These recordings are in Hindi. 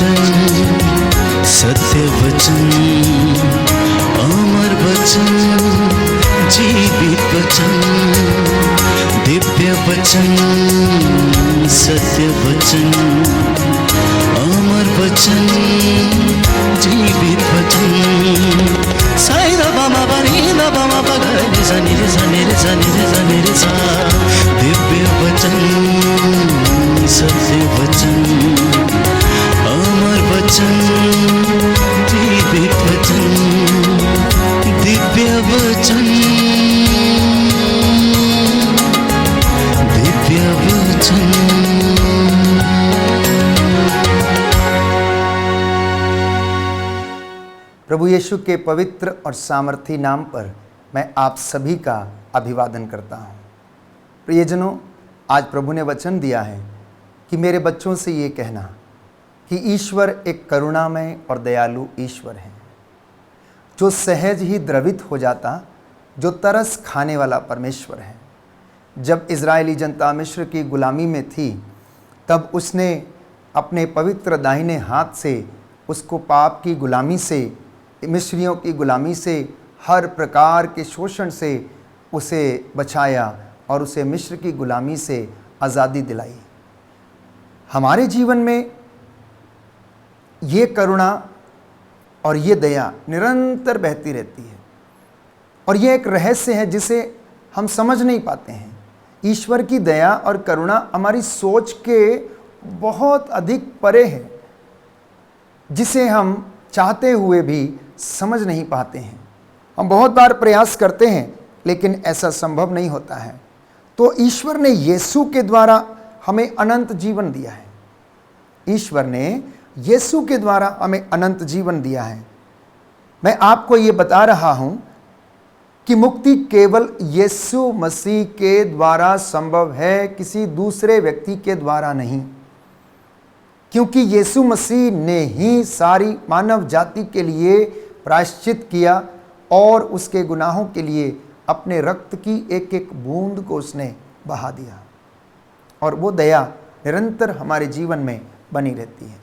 वचन, सत्य वचन, अमर वचन, जीवित वचन, दिव्य वचन, सत्य वचन, अमर वचन, जीवित वचन। साई दा बामा बनी दा बामा बगरे सा निरे सा निरे सा निरे सा निरे सा। दिव्य वचन, सत्य वचन, अमर वचन, जीवित वचन, दिव्य वचन, दिव्य वचन। प्रभु यीशु के पवित्र और सामर्थी नाम पर मैं आप सभी का अभिवादन करता हूँ। प्रियजनों, आज प्रभु ने वचन दिया है कि मेरे बच्चों से ये कहना कि ईश्वर एक करुणामय और दयालु ईश्वर है, जो सहज ही द्रवित हो जाता, जो तरस खाने वाला परमेश्वर है। जब इज़राइली जनता मिस्र की गुलामी में थी, तब उसने अपने पवित्र दाहिने हाथ से उसको पाप की गुलामी से, मिस्रियों की गुलामी से, हर प्रकार के शोषण से उसे बचाया और उसे मिस्र की गुलामी से आज़ादी दिलाई। हमारे जीवन में ये करुणा और ये दया निरंतर बहती रहती है, और ये एक रहस्य है जिसे हम समझ नहीं पाते हैं। ईश्वर की दया और करुणा हमारी सोच के बहुत अधिक परे है, जिसे हम चाहते हुए भी समझ नहीं पाते हैं। हम बहुत बार प्रयास करते हैं, लेकिन ऐसा संभव नहीं होता है। तो ईश्वर ने यीशु के द्वारा हमें अनंत जीवन दिया है। ईश्वर ने यीशु के द्वारा हमें अनंत जीवन दिया है। मैं आपको ये बता रहा हूं कि मुक्ति केवल यीशु मसीह के द्वारा संभव है, किसी दूसरे व्यक्ति के द्वारा नहीं। क्योंकि यीशु मसीह ने ही सारी मानव जाति के लिए प्रायश्चित किया और उसके गुनाहों के लिए अपने रक्त की एक एक बूंद को उसने बहा दिया, और वो दया निरंतर हमारे जीवन में बनी रहती है।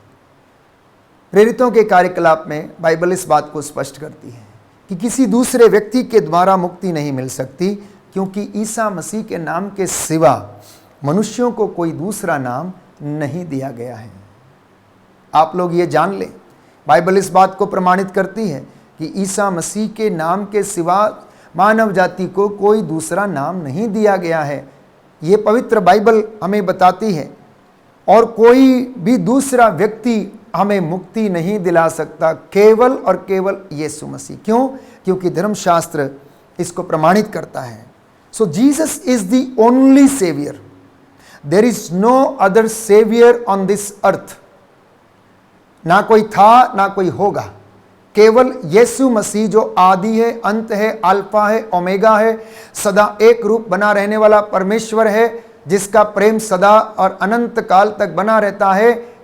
प्रेरितों के कार्यकलाप में बाइबल इस बात को स्पष्ट करती है कि किसी दूसरे व्यक्ति के द्वारा मुक्ति नहीं मिल सकती, क्योंकि ईसा मसीह के नाम के सिवा मनुष्यों को कोई दूसरा नाम नहीं दिया गया है। आप लोग ये जान लें, बाइबल इस बात को प्रमाणित करती है कि ईसा मसीह के नाम के सिवा मानव जाति को कोई दूसरा नाम नहीं दिया गया है। ये पवित्र बाइबल हमें बताती है, और कोई भी दूसरा व्यक्ति हमें मुक्ति नहीं दिला सकता, केवल और केवल यीशु मसीह। क्यों? क्योंकि धर्मशास्त्र इसको प्रमाणित करता है। So Jesus is the only saviour. There is no other saviour on this earth. ना कोई था, ना कोई होगा, केवल यीशु मसीह जो आदि है, अंत है, अल्फा है, ओमेगा है, सदा एक रूप बना रहने वाला परमेश्वर है, जिसका प्रेम सदा और अनंत काल तक बना रहता है।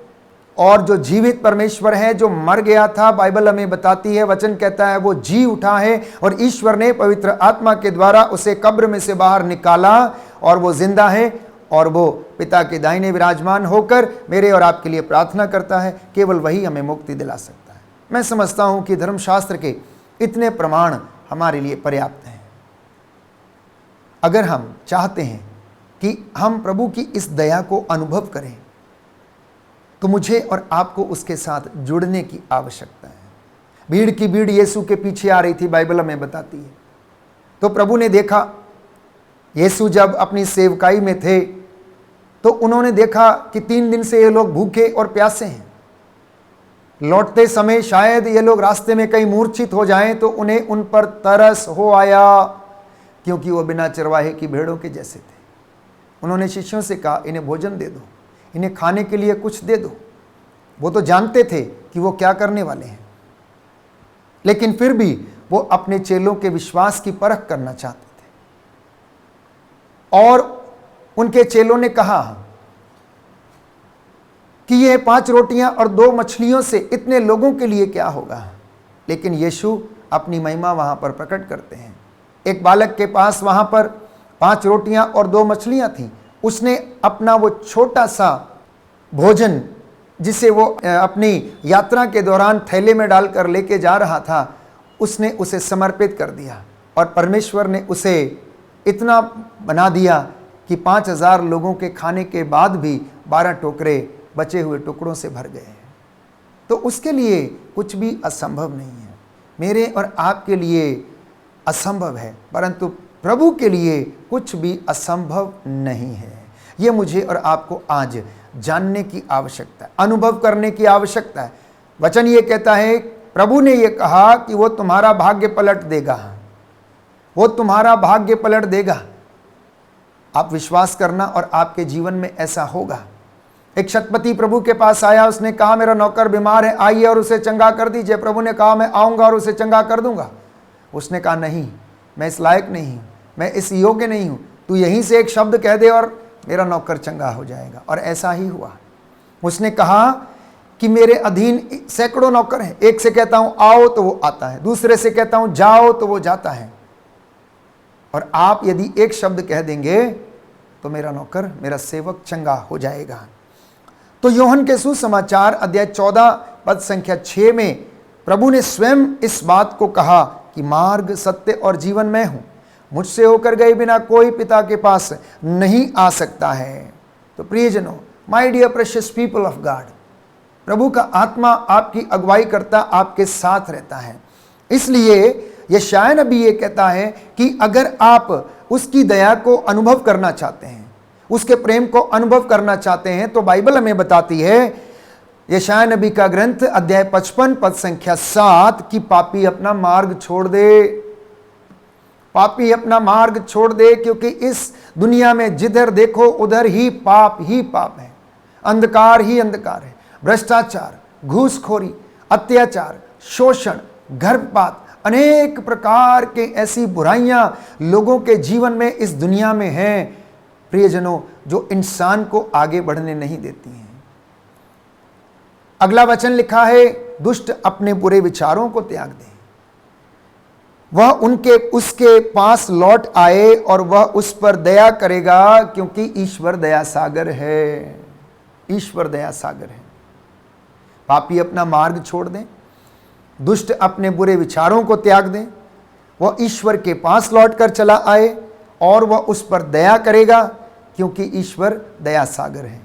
और जो जीवित परमेश्वर है, जो मर गया था, बाइबल हमें बताती है, वचन कहता है वो जी उठा है, और ईश्वर ने पवित्र आत्मा के द्वारा उसे कब्र में से बाहर निकाला, और वो जिंदा है, और वो पिता के दाहिने विराजमान होकर मेरे और आपके लिए प्रार्थना करता है। केवल वही हमें मुक्ति दिला सकता है। मैं समझता हूं कि धर्मशास्त्र के इतने प्रमाण हमारे लिए पर्याप्त हैं। अगर हम चाहते हैं कि हम प्रभु की इस दया को अनुभव करें, तो मुझे और आपको उसके साथ जुड़ने की आवश्यकता है। भीड़ की भीड़ यीशु के पीछे आ रही थी, बाइबल हमें बताती है। तो प्रभु ने देखा, यीशु जब अपनी सेवकाई में थे, तो उन्होंने देखा कि 3 दिन से ये लोग भूखे और प्यासे हैं। लौटते समय शायद ये लोग रास्ते में कहीं मूर्छित हो जाएं, तो उन्हें उन पर तरस हो आया, क्योंकि वो बिना चरवाहे की भेड़ों के जैसे थे। उन्होंने शिष्यों से कहा, इन्हें भोजन दे दो, इन्हें खाने के लिए कुछ दे दो। वो तो जानते थे कि वो क्या करने वाले हैं, लेकिन फिर भी वो अपने चेलों के विश्वास की परख करना चाहते थे। और उनके चेलों ने कहा कि ये 5 रोटियां और 2 मछलियों से इतने लोगों के लिए क्या होगा। लेकिन यीशु अपनी महिमा वहां पर प्रकट करते हैं। एक बालक के पास वहां पर 5 रोटियां और 2 मछलियां थीं। उसने अपना वो छोटा सा भोजन जिसे वो अपनी यात्रा के दौरान थैले में डालकर लेके जा रहा था, उसने उसे समर्पित कर दिया और परमेश्वर ने उसे इतना बना दिया कि 5000 लोगों के खाने के बाद भी 12 टोकरे बचे हुए टुकड़ों से भर गए। तो उसके लिए कुछ भी असंभव नहीं है। मेरे और आपके लिए असंभव है, परंतु प्रभु के लिए कुछ भी असंभव नहीं है। ये मुझे और आपको आज जानने की आवश्यकता है, अनुभव करने की आवश्यकता है। वचन ये कहता है, प्रभु ने ये कहा कि वो तुम्हारा भाग्य पलट देगा, वो तुम्हारा भाग्य पलट देगा। आप विश्वास करना और आपके जीवन में ऐसा होगा। एक शतपति प्रभु के पास आया, उसने कहा मेरा नौकर बीमार है, आइए और उसे चंगा कर दीजिए। प्रभु ने कहा मैं आऊँगा और उसे चंगा कर दूंगा। उसने कहा नहीं, मैं इस लायक नहीं हूँ, मैं इस योग्य नहीं हूँ, तू यहीं से एक शब्द कह दे और मेरा नौकर चंगा हो जाएगा। और ऐसा ही हुआ। उसने कहा कि मेरे अधीन सैकड़ों नौकर हैं, एक से कहता हूँ आओ तो वो आता है, दूसरे से कहता हूँ जाओ तो वो जाता है। और आप यदि एक शब्द कह देंगे तो मेरा नौकर, मेरा सेवक चंगा हो जाएगा। तो यूहन्ना के सुसमाचार अध्याय 14 पद संख्या 6 में प्रभु ने स्वयं इस बात को कहा कि मार्ग, सत्य और जीवन मैं हूं, मुझसे होकर गए बिना कोई पिता के पास नहीं आ सकता है। तो प्रियजनों, my dear precious people of God, प्रभु का आत्मा आपकी अगुवाई करता, आपके साथ रहता है। इसलिए यशायाह नबी ये कहता है कि अगर आप उसकी दया को अनुभव करना चाहते हैं, उसके प्रेम को अनुभव करना चाहते हैं, तो बाइबल हमें बताती है, यशायाह नबी का ग्रंथ अध्याय 55 पद संख्या 7 कि पापी अपना मार्ग छोड़ दे, पापी अपना मार्ग छोड़ दे, क्योंकि इस दुनिया में जिधर देखो उधर ही पाप है, अंधकार ही अंधकार है। भ्रष्टाचार, घूसखोरी, अत्याचार, शोषण, गर्भपात, अनेक प्रकार के ऐसी बुराइयां लोगों के जीवन में इस दुनिया में हैं प्रियजनों, जो इंसान को आगे बढ़ने नहीं देती हैं। अगला वचन लिखा है, दुष्ट अपने बुरे विचारों को त्याग दे, वह उसके पास लौट आए और वह उस पर दया करेगा, क्योंकि ईश्वर दया सागर है। ईश्वर दया सागर है। पापी अपना मार्ग छोड़ दें, दुष्ट अपने बुरे विचारों को त्याग दें, वह ईश्वर के पास लौट कर चला आए और वह उस पर दया करेगा, क्योंकि ईश्वर दया सागर है।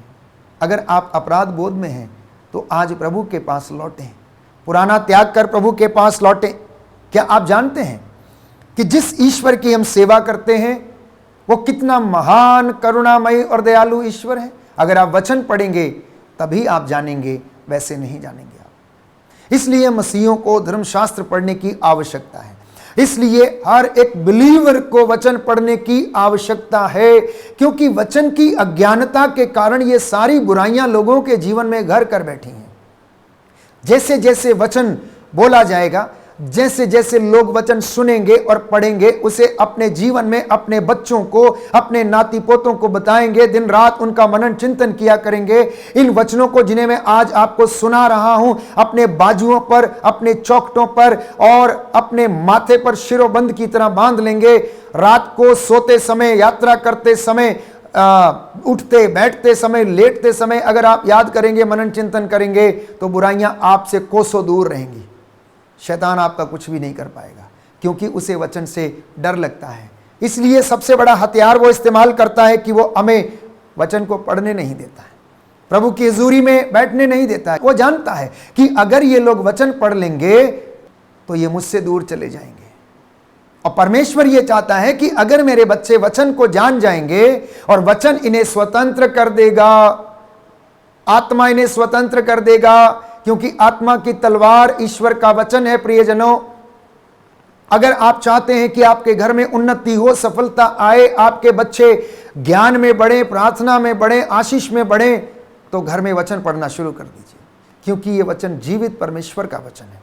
अगर आप अपराध बोध में हैं तो आज प्रभु के पास लौटें, पुराना त्याग कर प्रभु के पास लौटें। क्या आप जानते हैं कि जिस ईश्वर की हम सेवा करते हैं वो कितना महान, करुणामयी और दयालु ईश्वर है? अगर आप वचन पढ़ेंगे तभी आप जानेंगे, वैसे नहीं जानेंगे आप। इसलिए मसीहियों को धर्मशास्त्र पढ़ने की आवश्यकता है। इसलिए हर एक बिलीवर को वचन पढ़ने की आवश्यकता है, क्योंकि वचन की अज्ञानता के कारण ये सारी बुराइयां लोगों के जीवन में घर कर बैठी हैं। जैसे जैसे वचन बोला जाएगा, जैसे जैसे लोग वचन सुनेंगे और पढ़ेंगे, उसे अपने जीवन में अपने बच्चों को, अपने नाती पोतों को बताएंगे, दिन रात उनका मनन चिंतन किया करेंगे। इन वचनों को जिन्हें मैं आज आपको सुना रहा हूं, अपने बाजुओं पर, अपने चौखटों पर और अपने माथे पर शिरोबंद की तरह बांध लेंगे। रात को सोते समय, यात्रा करते समय, उठते बैठते समय, लेटते समय अगर आप याद करेंगे, मनन चिंतन करेंगे, तो बुराइयां आपसे कोसों दूर रहेंगी। शैतान आपका कुछ भी नहीं कर पाएगा, क्योंकि उसे वचन से डर लगता है। इसलिए सबसे बड़ा हथियार वो इस्तेमाल करता है कि वो हमें वचन को पढ़ने नहीं देता है, प्रभु की हजूरी में बैठने नहीं देता है। वो जानता है कि अगर ये लोग वचन पढ़ लेंगे तो ये मुझसे दूर चले जाएंगे। और परमेश्वर ये चाहता है कि अगर मेरे बच्चे वचन को जान जाएंगे और वचन इन्हें स्वतंत्र कर देगा, आत्मा इन्हें स्वतंत्र कर देगा, क्योंकि आत्मा की तलवार ईश्वर का वचन है। प्रियजनों, अगर आप चाहते हैं कि आपके घर में उन्नति हो, सफलता आए, आपके बच्चे ज्ञान में बढ़े, प्रार्थना में बढ़े, आशीष में बढ़े, तो घर में वचन पढ़ना शुरू कर दीजिए, क्योंकि ये वचन जीवित परमेश्वर का वचन है,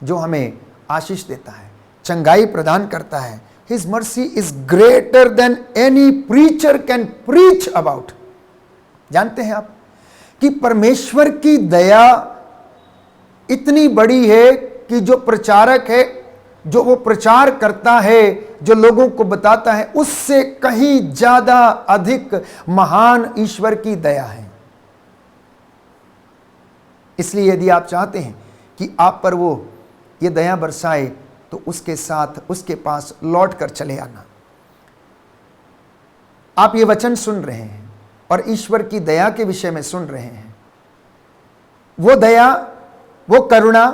जो हमें आशीष देता है, चंगाई प्रदान करता है। His mercy is greater than any preacher can preach about. जानते हैं आप कि परमेश्वर की दया इतनी बड़ी है कि जो प्रचारक है, जो वो प्रचार करता है, जो लोगों को बताता है, उससे कहीं ज्यादा अधिक महान ईश्वर की दया है। इसलिए यदि आप चाहते हैं कि आप पर वो ये दया बरसाए तो उसके साथ उसके पास लौट कर चले आना। आप ये वचन सुन रहे हैं और ईश्वर की दया के विषय में सुन रहे हैं। वो दया, वो करुणा,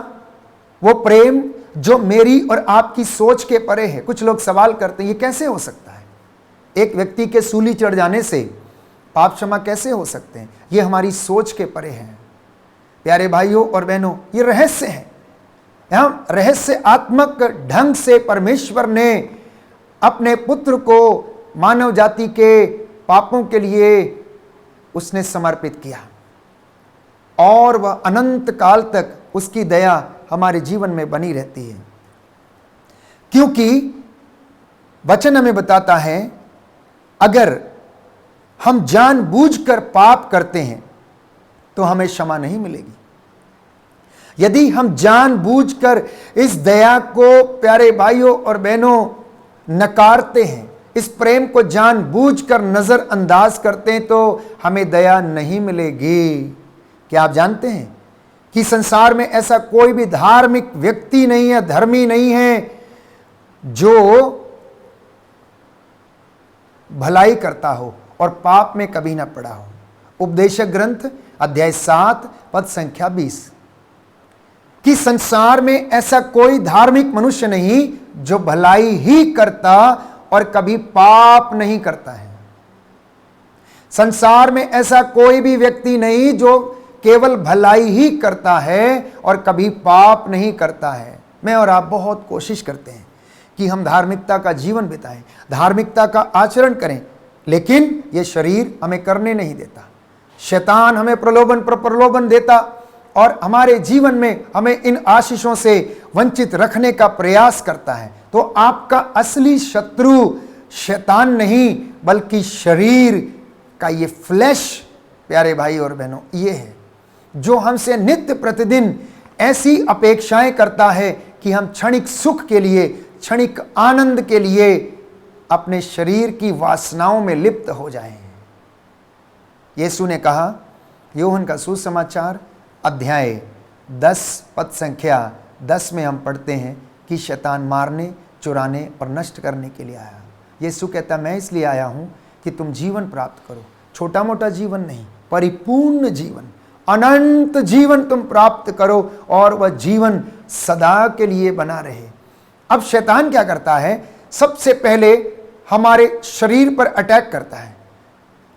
वो प्रेम जो मेरी और आपकी सोच के परे है। कुछ लोग सवाल करते हैं ये कैसे हो सकता है, एक व्यक्ति के सूली चढ़ जाने से पाप क्षमा कैसे हो सकते हैं? ये हमारी सोच के परे है। प्यारे भाइयों और बहनों, ये रहस्य है। हम रहस्यात्मक ढंग से परमेश्वर ने अपने पुत्र को मानव जाति के पापों के लिए उसने समर्पित किया और वह अनंत काल तक उसकी दया हमारे जीवन में बनी रहती है। क्योंकि वचन हमें बताता है अगर हम जानबूझकर पाप करते हैं तो हमें क्षमा नहीं मिलेगी। यदि हम जानबूझकर इस दया को प्यारे भाइयों और बहनों नकारते हैं, इस प्रेम को जानबूझकर नजरअंदाज करते हैं तो हमें दया नहीं मिलेगी। क्या आप जानते हैं कि संसार में ऐसा कोई भी धार्मिक व्यक्ति नहीं है, धर्मी नहीं है जो भलाई करता हो और पाप में कभी ना पड़ा हो। उपदेशक ग्रंथ अध्याय 7 पद संख्या 20 कि संसार में ऐसा कोई धार्मिक मनुष्य नहीं जो भलाई ही करता और कभी पाप नहीं करता है। संसार में ऐसा कोई भी व्यक्ति नहीं जो केवल भलाई ही करता है और कभी पाप नहीं करता है। मैं और आप बहुत कोशिश करते हैं कि हम धार्मिकता का जीवन बिताएं, धार्मिकता का आचरण करें, लेकिन यह शरीर हमें करने नहीं देता। शैतान हमें प्रलोभन पर प्रलोभन देता और हमारे जीवन में हमें इन आशीषों से वंचित रखने का प्रयास करता है। तो आपका असली शत्रु शैतान नहीं बल्कि शरीर का ये फ्लैश, प्यारे भाई और बहनों, ये है जो हमसे नित्य प्रतिदिन ऐसी अपेक्षाएं करता है कि हम क्षणिक सुख के लिए, क्षणिक आनंद के लिए अपने शरीर की वासनाओं में लिप्त हो जाएं। यीशु ने कहा, यूहन्ना का सुसमाचार अध्याय 10 पद संख्या 10 में हम पढ़ते हैं कि शैतान मारने, चुराने और नष्ट करने के लिए आया। यीशु कहता, मैं इसलिए आया हूं कि तुम जीवन प्राप्त करो। छोटा मोटा जीवन नहीं, परिपूर्ण जीवन, अनंत जीवन तुम प्राप्त करो और वह जीवन सदा के लिए बना रहे। अब शैतान क्या करता है? सबसे पहले हमारे शरीर पर अटैक करता है,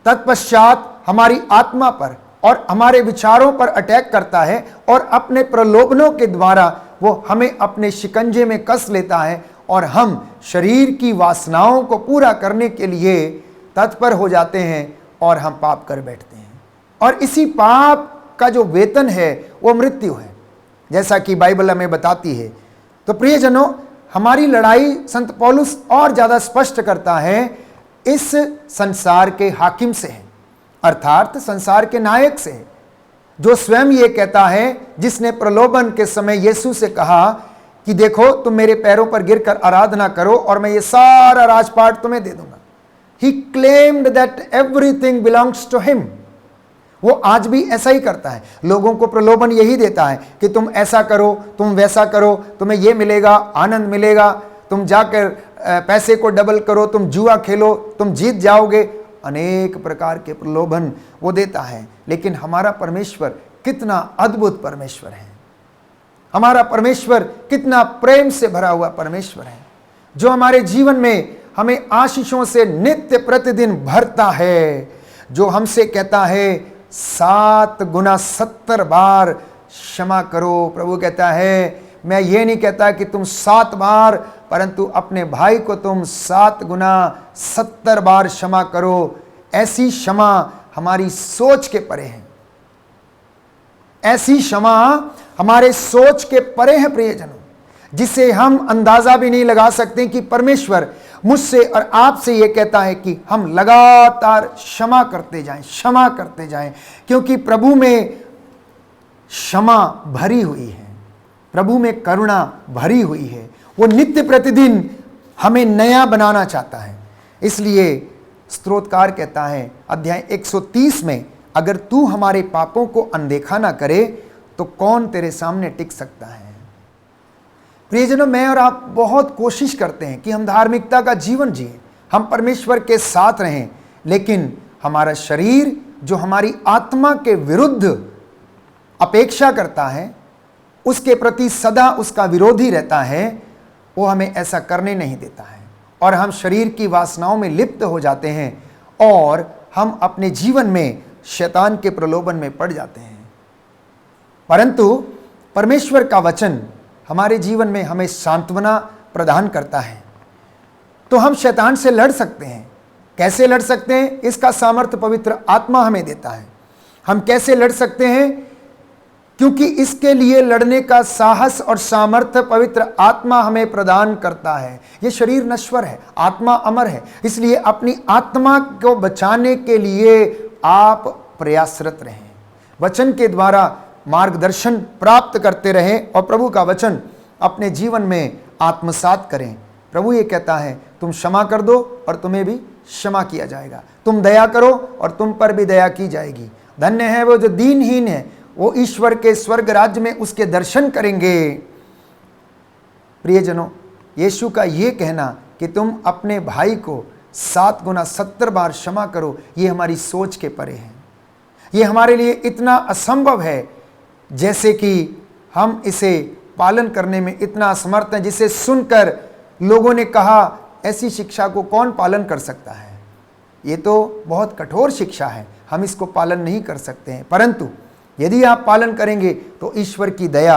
तत्पश्चात हमारी आत्मा पर और हमारे विचारों पर अटैक करता है और अपने प्रलोभनों के द्वारा वो हमें अपने शिकंजे में कस लेता है और हम शरीर की वासनाओं को पूरा करने के लिए तत्पर हो जाते हैं और हम पाप कर बैठते हैं। और इसी पाप का जो वेतन है वो मृत्यु है, जैसा कि बाइबल हमें बताती है। तो प्रियजनों, हमारी लड़ाई संत पौलुस और ज्यादा स्पष्ट करता है इस संसार के हाकिम से है, अर्थात संसार के नायक से, जो स्वयं ये कहता है, जिसने प्रलोभन के समय यीशु से कहा कि देखो तुम मेरे पैरों पर गिरकर आराधना करो और मैं ये सारा राजपाट तुम्हें दे दूंगा। He claimed that everything belongs to him. वो आज भी ऐसा ही करता है, लोगों को प्रलोभन यही देता है कि तुम ऐसा करो, तुम वैसा करो, तुम्हें ये मिलेगा, आनंद मिलेगा, तुम जाकर पैसे को डबल करो, तुम जुआ खेलो, तुम जीत जाओगे। अनेक प्रकार के प्रलोभन वो देता है। लेकिन हमारा परमेश्वर कितना अद्भुत परमेश्वर है, हमारा परमेश्वर कितना प्रेम से भरा हुआ परमेश्वर है, जो हमारे जीवन में हमें आशीषों से नित्य प्रतिदिन भरता है, जो हमसे कहता है 7 गुना 70 बार क्षमा करो। प्रभु कहता है, मैं ये नहीं कहता कि तुम 7 बार, परंतु अपने भाई को तुम 7 गुना 70 बार क्षमा करो। ऐसी क्षमा हमारी सोच के परे है, ऐसी क्षमा हमारे सोच के परे है प्रियजनों, जिसे हम अंदाजा भी नहीं लगा सकते कि परमेश्वर मुझसे और आपसे ये कहता है कि हम लगातार क्षमा करते जाएं, क्षमा करते जाएं, क्योंकि प्रभु में क्षमा भरी हुई है, प्रभु में करुणा भरी हुई है। वो नित्य प्रतिदिन हमें नया बनाना चाहता है। इसलिए स्तोत्रकार कहता है अध्याय 130 में, अगर तू हमारे पापों को अनदेखा ना करे तो कौन तेरे सामने टिक सकता है। प्रियजनों, मैं और आप बहुत कोशिश करते हैं कि हम धार्मिकता का जीवन जिए, हम परमेश्वर के साथ रहें, लेकिन हमारा शरीर जो हमारी आत्मा के विरुद्ध अपेक्षा करता है, उसके प्रति सदा उसका विरोधी रहता है, वो हमें ऐसा करने नहीं देता है और हम शरीर की वासनाओं में लिप्त हो जाते हैं और हम अपने जीवन में शैतान के प्रलोभन में पड़ जाते हैं। परंतु परमेश्वर का वचन हमारे जीवन में हमें सांत्वना प्रदान करता है, तो हम शैतान से लड़ सकते हैं। कैसे लड़ सकते हैं? इसका सामर्थ्य पवित्र आत्मा हमें देता है। हम कैसे लड़ सकते हैं? क्योंकि इसके लिए लड़ने का साहस और सामर्थ्य पवित्र आत्मा हमें प्रदान करता है। यह शरीर नश्वर है, आत्मा अमर है, इसलिए अपनी आत्मा को बचाने के लिए आप प्रयासरत रहें, वचन के द्वारा मार्गदर्शन प्राप्त करते रहें और प्रभु का वचन अपने जीवन में आत्मसात करें। प्रभु ये कहता है, तुम क्षमा कर दो और तुम्हें भी क्षमा किया जाएगा, तुम दया करो और तुम पर भी दया की जाएगी। धन्य है वो जो दीनहीन है, वो ईश्वर के स्वर्ग राज्य में उसके दर्शन करेंगे। प्रियजनों, यीशु का ये कहना कि तुम अपने भाई को 7 गुना 70 बार क्षमा करो, ये हमारी सोच के परे है। ये हमारे लिए इतना असंभव है जैसे कि हम इसे पालन करने में इतना असमर्थ हैं, जिसे सुनकर लोगों ने कहा ऐसी शिक्षा को कौन पालन कर सकता है। ये तो बहुत कठोर शिक्षा है, हम इसको पालन नहीं कर सकते हैं, परंतु यदि आप पालन करेंगे तो ईश्वर की दया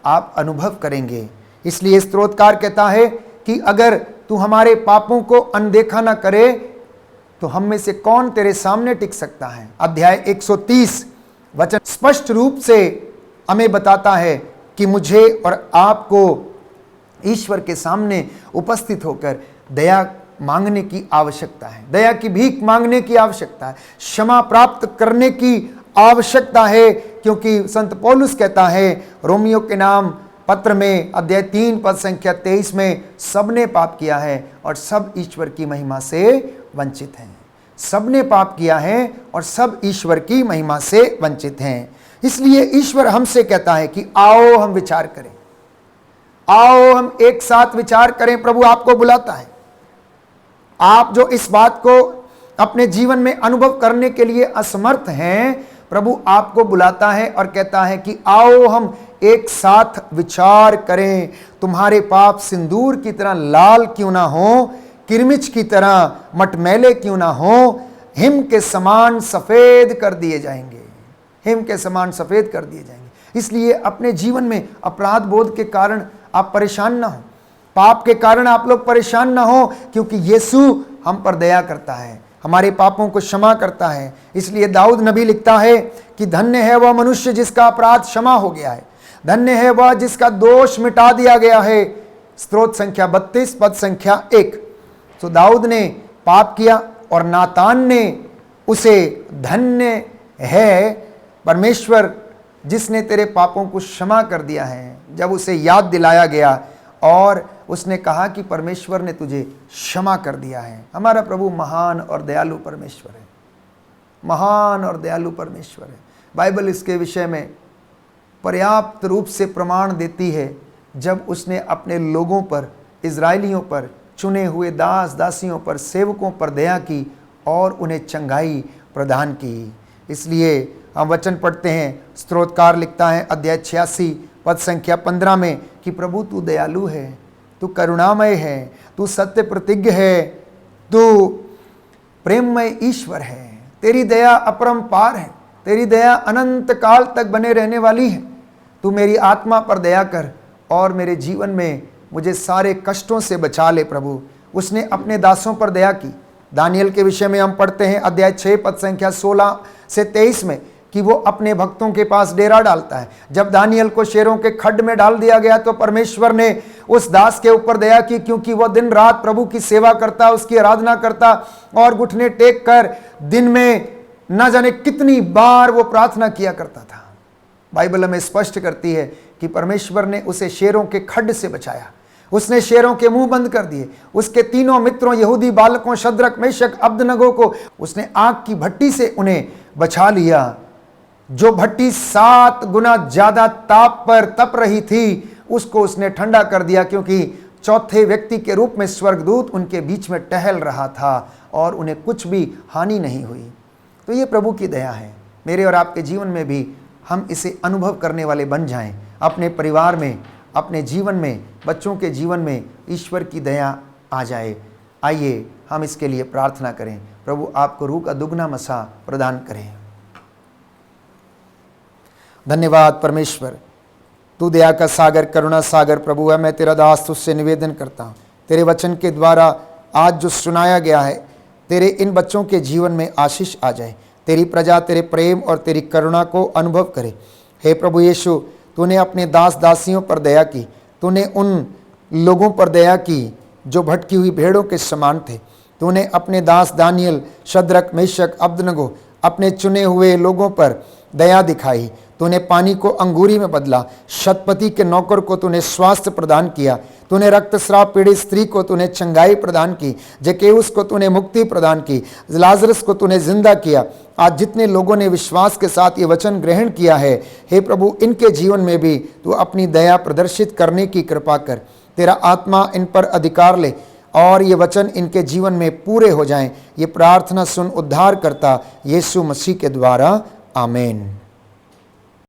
आप अनुभव करेंगे। इसलिए स्तोत्रकार कहता है कि अगर तू हमारे पापों को अनदेखा ना करे तो हम में से कौन तेरे सामने टिक सकता है। अध्याय 130 वचन स्पष्ट रूप से हमें बताता है कि मुझे और आपको ईश्वर के सामने उपस्थित होकर दया मांगने की आवश्यकता है, दया की भीख मांगने की आवश्यकता है, क्षमा प्राप्त करने की आवश्यकता है। क्योंकि संत पौलुस कहता है रोमियो के नाम पत्र में अध्याय 3 पद संख्या 23 में, सबने पाप किया है और सब ईश्वर की महिमा से वंचित हैं। सबने पाप किया है और सब ईश्वर की महिमा से वंचित हैं। इसलिए ईश्वर हमसे कहता है कि आओ हम विचार करें, आओ हम एक साथ विचार करें। प्रभु आपको बुलाता है, आप जो इस बात को अपने जीवन में अनुभव करने के लिए असमर्थ हैं, प्रभु आपको बुलाता है और कहता है कि आओ हम एक साथ विचार करें। तुम्हारे पाप सिंदूर की तरह लाल क्यों ना हो, किरमिच की तरह मटमैले क्यों ना हो, हिम के समान सफेद कर दिए जाएंगे, हिम के समान सफेद कर दिए जाएंगे। इसलिए अपने जीवन में अपराध बोध के कारण आप परेशान ना हो, पाप के कारण आप लोग परेशान ना हो, क्योंकि यीशु हम पर दया करता है, हमारे पापों को क्षमा करता है। इसलिए दाऊद नबी लिखता है कि धन्य है वह मनुष्य जिसका अपराध क्षमा हो गया है, धन्य है वह जिसका दोष मिटा दिया गया है। स्तोत्र संख्या 32 पद संख्या 1। तो दाऊद ने पाप किया और नातान ने उसे धन्य है परमेश्वर जिसने तेरे पापों को क्षमा कर दिया है, जब उसे याद दिलाया गया और उसने कहा कि परमेश्वर ने तुझे क्षमा कर दिया है। हमारा प्रभु महान और दयालु परमेश्वर है, महान और दयालु परमेश्वर है। बाइबल इसके विषय में पर्याप्त रूप से प्रमाण देती है, जब उसने अपने लोगों पर, इजरायलियों पर, चुने हुए दास दासियों पर, सेवकों पर दया की और उन्हें चंगाई प्रदान की। इसलिए हम वचन पढ़ते हैं, स्तोत्रकार लिखता है अध्याय 86 पद संख्या 15 में कि प्रभु तू दयालु है, तू करुणामय है, तू सत्य प्रतिज्ञ है, तू प्रेममय ईश्वर है, तेरी दया अपरंपार है, तेरी दया अनंत काल तक बने रहने वाली है। तू मेरी आत्मा पर दया कर और मेरे जीवन में मुझे सारे कष्टों से बचा ले। प्रभु उसने अपने दासों पर दया की। दानियल के विषय में हम पढ़ते हैं अध्याय 6 पद संख्या 16 से 23 में कि वो अपने भक्तों के पास डेरा डालता है। जब दानियल को शेरों के खड्ड में डाल दिया गया तो परमेश्वर ने उस दास के ऊपर दया की, क्योंकि वह दिन रात प्रभु की सेवा करता, उसकी आराधना करता और घुटने टेक कर दिन में न जाने कितनी बार वो प्रार्थना किया करता था। बाइबल हमें स्पष्ट करती है कि परमेश्वर ने उसे शेरों के खड्ड से बचाया, उसने शेरों के मुंह बंद कर दिए। उसके तीनों मित्रों यहूदी बालकों शद्रक मेशक अब्दनगो को उसने आग की भट्टी से उन्हें बचा लिया। जो भट्टी 7 गुना ज्यादा ताप पर तप रही थी, उसको उसने ठंडा कर दिया, क्योंकि चौथे व्यक्ति के रूप में स्वर्गदूत उनके बीच में टहल रहा था और उन्हें कुछ भी हानि नहीं हुई। तो ये प्रभु की दया है। मेरे और आपके जीवन में भी हम इसे अनुभव करने वाले बन जाएं। अपने परिवार में, अपने जीवन में, बच्चों के जीवन में ईश्वर की दया आ जाए। आइए हम इसके लिए प्रार्थना करें। प्रभु आपको रूह का दुगना मसा प्रदान करें। धन्यवाद परमेश्वर, तू दया का सागर, करुणा सागर प्रभु है। मैं तेरा दास तुझसे निवेदन करता हूँ, तेरे वचन के द्वारा आज जो सुनाया गया है, तेरे इन बच्चों के जीवन में आशीष आ जाए। तेरी प्रजा तेरे प्रेम और तेरी करुणा को अनुभव करे। हे प्रभु यीशु, तूने अपने दास दासियों पर दया की। तूने उन लोगों पर दया की जो भटकी हुई भेड़ों के समान थे। तूने अपने दास दानियल, शद्रक, मेशक, अब्दनगो, अपने चुने हुए लोगों पर दया दिखाई। तूने पानी को अंगूरी में बदला। शतपति के नौकर को तूने स्वास्थ्य प्रदान किया। तूने रक्तस्राव पीड़ित स्त्री को तूने चंगाई प्रदान की। जकेउस को तूने मुक्ति प्रदान की। लाजरस को तूने जिंदा किया। आज जितने लोगों ने विश्वास के साथ ये वचन ग्रहण किया है, हे प्रभु, इनके जीवन में भी तू अपनी दया प्रदर्शित करने की कृपा कर। तेरा आत्मा इन पर अधिकार ले और ये वचन इनके जीवन में पूरे हो जाएं। ये प्रार्थना सुन उद्धार करता यीशु मसीह के द्वारा, आमीन।